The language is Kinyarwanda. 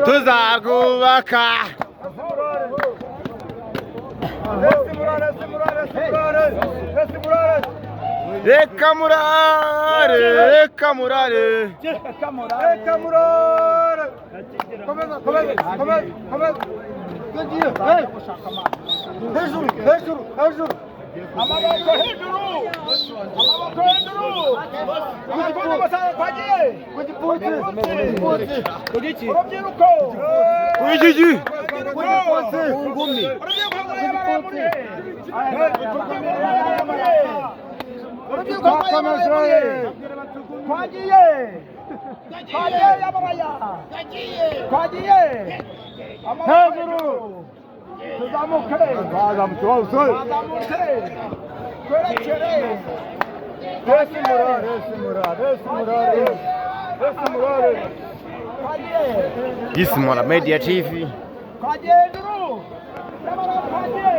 Tuzagubaka. Reka murare, reka murare. Hejuru. Amaboko hejuru. Kujipoti masana kwagiye. Kujipoti. Urubyiruko. Kujiji. Ngumi. Kwagiye. Hejuru. Tuzamuke. Kwerekere. Gizmora Media TV. Kwagiye hejuru.